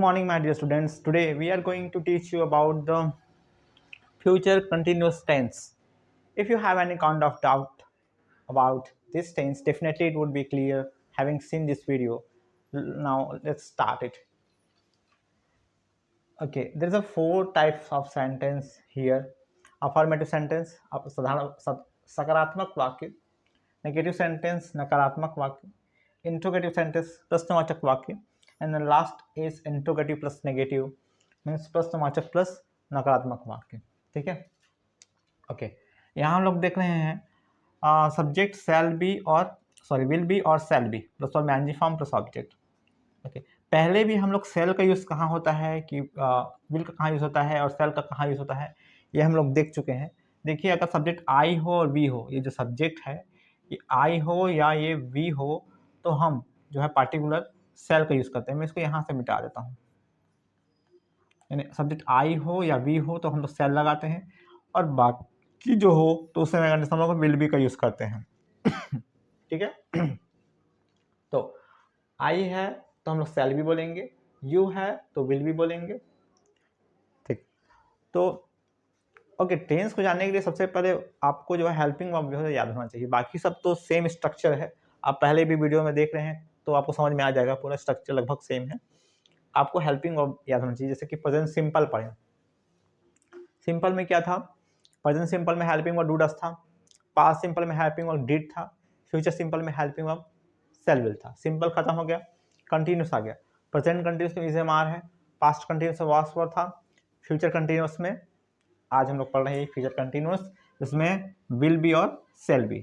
morning, my dear students. Today we are going to teach you about the future continuous tense. If you have any kind of doubt about this tense, definitely it would be clear having seen this video. Now let's start it. Okay, there is a 4 types of sentence here. Affirmative sentence, सकारात्मक वाक्य, negative sentence नकारात्मक वाक्य, interrogative sentence प्रश्नवाचक वाक्य, and the last is interrogative plus negative means प्रश्नवाचक plus नकारात्मक वाक्य. ठीक है. ओके, यहाँ हम लोग देख रहे हैं सब्जेक्ट शैल बी और विल बी और शैल बी प्लस और मैंजी फॉर्म प्लस ऑब्जेक्ट. ओके, पहले भी हम लोग सेल का यूज़ कहाँ होता है कि विल का कहाँ यूज़ होता है और सेल का कहाँ यूज़ होता है, ये हम लोग देख चुके हैं. देखिए, अगर सब्जेक्ट आई हो और वी हो, ये जो सब्जेक्ट है ये आई हो या ये वी हो, तो हम जो है पार्टिकुलर सेल का यूज़ करते हैं. मैं इसको यहाँ से मिटा देता हूँ. यानी सब्जेक्ट आई हो या वी हो तो हम लोग सेल लगाते हैं, और बाकी जो हो तो उसमें हम लोग विल बी का यूज़ करते हैं. ठीक है. तो आई है तो हम लोग सेल भी बोलेंगे, यू है तो विल भी बोलेंगे. ठीक. तो ओके, टेंस को जानने के लिए सबसे पहले आपको जो है हेल्पिंग वर्ब जो है याद होना चाहिए. बाकी सब तो सेम स्ट्रक्चर है, आप पहले भी वीडियो में देख रहे हैं तो आपको समझ में आ जाएगा. पूरा स्ट्रक्चर लगभग सेम है. आपको हेल्पिंग वर्ब याद होना चाहिए. जैसे कि प्रेजेंट सिंपल पढ़ें. सिंपल में क्या था? प्रेजेंट सिंपल में हेल्पिंग वर्ब डू डज था, पास्ट सिंपल में हेल्पिंग वर्ब डिड था, फ्यूचर सिंपल में हेल्पिंग वर्ब सेल विल था. सिंपल खत्म हो गया, कंटिन्यूस आ गया. प्रेजेंट कंटिन्यूस में इज एम आर है, पास्ट कंटिन्यूस में वाज वर था, फ्यूचर कंटिन्यूस में आज हम लोग पढ़ रहे हैं फ्यूचर कंटिन्यूस, जिसमें विल बी और सेल बी.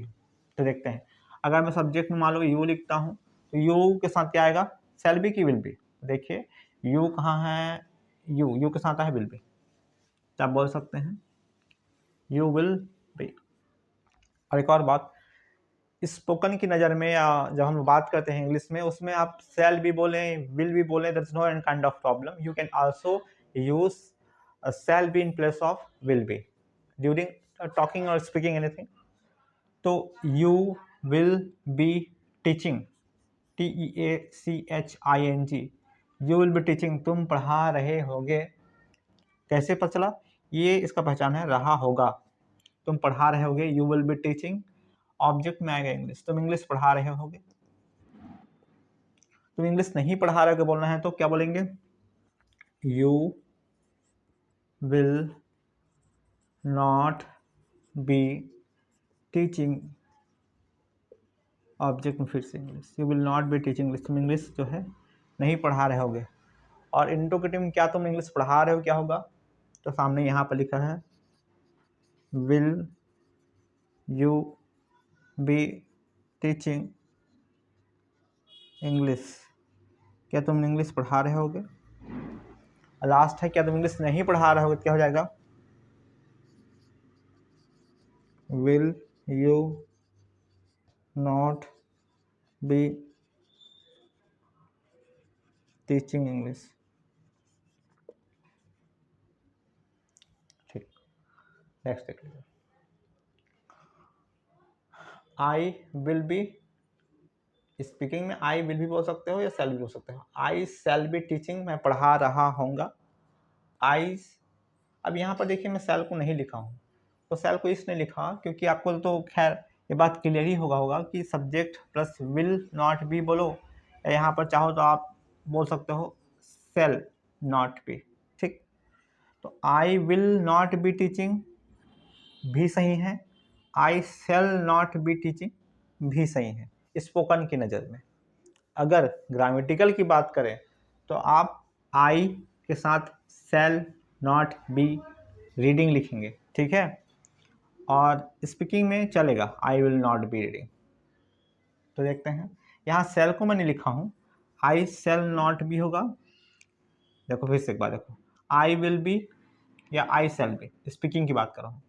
तो देखते हैं, अगर मैं सब्जेक्ट में मान लो यू लिखता हूँ तो यू के साथ क्या आएगा? सेल बी की विल बी. देखिए यू कहाँ है? यू के साथ है विल बी, तो आप बोल सकते हैं यू विल बी. और एक और बात, स्पोकन की नज़र में या जब हम बात करते हैं इंग्लिश में, उसमें आप सेल भी बोलें विल भी बोलें, that is no any kind of problem. You can also use shall be in place of will be during talking और स्पीकिंग एनीथिंग. तो you will be teaching, TEACHING, you will be teaching, तुम पढ़ा रहे होगे. कैसे पता चला? ये इसका पहचान है रहा होगा. तुम पढ़ा रहे होगे, you will be teaching. Object में आएगा इंग्लिश, तुम इंग्लिश पढ़ा रहे होगे. तुम इंग्लिश नहीं पढ़ा रहे हो बोलना है तो क्या बोलेंगे? You will not be teaching. Object में फिर से English, you will not be teaching English, तुम इंग्लिश जो है नहीं पढ़ा रहे होगे. और इंट्रोगेटिव में क्या तुम इंग्लिश पढ़ा रहे हो क्या होगा? तो सामने यहाँ पर लिखा है will you B teaching English, क्या तुम इंग्लिश पढ़ा रहे होगे. लास्ट है क्या तुम इंग्लिश नहीं पढ़ा रहे होगे, क्या हो जाएगा? Will you not be teaching English. ठीक. नेक्स्ट देख लीजिए. आई विल बी, स्पीकिंग में आई विल भी बोल सकते हो या सेल भी बोल सकते हो. आई सेल बी टीचिंग, मैं पढ़ा रहा होऊंगा. आई, अब यहाँ पर देखिए मैं सेल को नहीं लिखा हूँ, तो सेल को इसने लिखा क्योंकि आपको तो खैर ये बात क्लियर ही होगा कि subject plus will not B बोलो, या यहाँ पर चाहो तो आप बोल सकते हो सेल नॉट बी. ठीक. तो आई विल नॉट बी टीचिंग भी सही है, आई सेल नॉट बी टीचिंग भी सही है स्पोकन की नज़र में. अगर ग्रामेटिकल की बात करें तो आप आई के साथ सेल नॉट बी रीडिंग लिखेंगे. ठीक है. और स्पीकिंग में चलेगा आई विल नॉट बी रीडिंग. तो देखते हैं, यहाँ सेल को मैंने लिखा हूँ, आई सेल नॉट बी होगा. देखो फिर से एक बार देखो, आई विल बी या आई सेल बी, स्पीकिंग की बात कर रहा हूँ,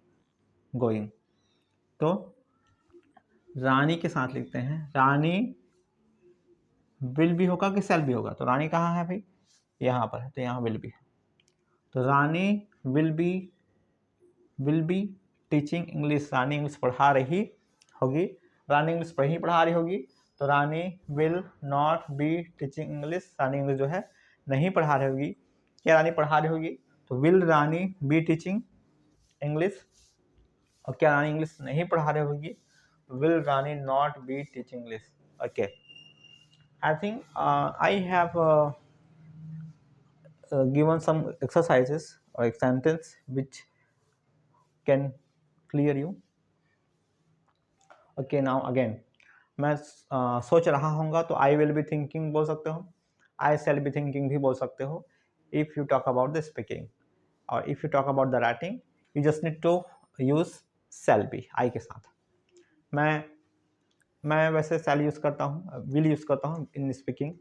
गोइंग. तो रानी के साथ लिखते हैं, रानी विल भी होगा कि सेल भी होगा. तो रानी कहाँ है भाई? यहाँ पर है, तो यहाँ विल भी है. तो Rani will be teaching English, Rani English पढ़ा रही होगी. रानी इंग्लिश पढ़ा रही होगी, तो Rani will not be teaching English, Rani English जो है नहीं पढ़ा रही होगी, क्या रानी पढ़ा रही होगी? तो will Rani B teaching English. और क्या रानी इंग्लिश नहीं पढ़ा रही होगी? Will Rani not be teaching English. Okay, I think I have given some exercises or a sentence which can clear you. Okay, now again मैं सोच रहा हूँगा तो आई विल बी थिंकिंग बोल सकते हो, आई शैल बी थिंकिंग भी बोल सकते हो if you talk about the speaking. और if you talk about the writing you just need to use shall be I के साथ। मैं वैसे शैल यूज़ करता हूँ, विल यूज़ करता हूँ इन स्पीकिंग।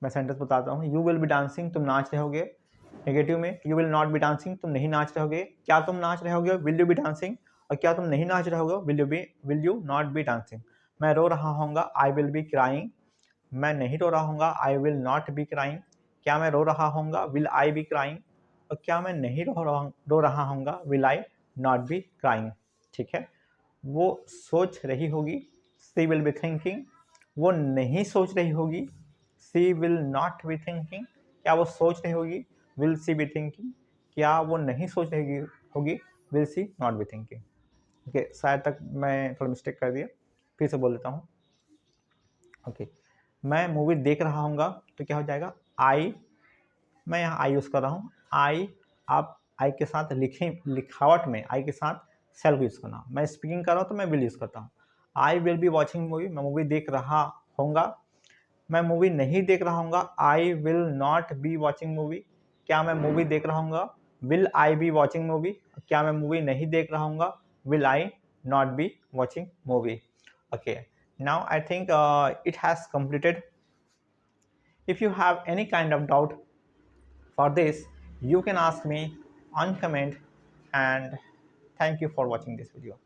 मैं सेंटेंस बताता हूँ, यू विल बी डांसिंग तुम नाच रहोगे। नेगेटिव में you will not be dancing तुम नहीं नाच रहोगे। क्या तुम नाच रहोगे? Will you be dancing. और क्या तुम नहीं नाच रहोगे? Will you not be dancing. मैं रो रहा हूँगा, आई विल बी क्राइंग। मैं नहीं रो रहा हूँगा, I will not be crying. क्या मैं रो रहा हूँगा? Will I be crying. और क्या मैं नहीं रो रहा हूँगा? Will I not be crying. ठीक है, वो सोच रही होगी, सी विल बी थिंकिंग। वो नहीं सोच रही होगी, she will not be thinking. क्या वो सोच रही होगी? Will she be thinking. क्या वो नहीं सोच रही होगी? Will she not be thinking. Okay, शायद तक मैं थोड़ा मिस्टेक कर दिया, फिर से बोल देता हूँ। ओके, मैं मूवी देख रहा हूँगा तो क्या हो जाएगा? आई, मैं यहाँ आई यूज़ कर रहा हूँ। आई, आप आई के साथ लिखावट में आई के साथ सेल्फ यूज़ करना। मैं स्पीकिंग कर रहा हूँ तो मैं विल यूज़ करता हूँ। I will be watching movie, मैं मूवी देख रहा होऊंगा। मैं मूवी नहीं देख रहा हूँगा, I will not be watching movie. क्या मैं मूवी देख रहा हूँगा? Will I be watching movie. क्या मैं मूवी नहीं देख रहा हूँगा? Will I not be watching movie. Okay, now I think it has completed. If you have any kind of doubt for this, you can ask me on comment, and thank you for watching this video.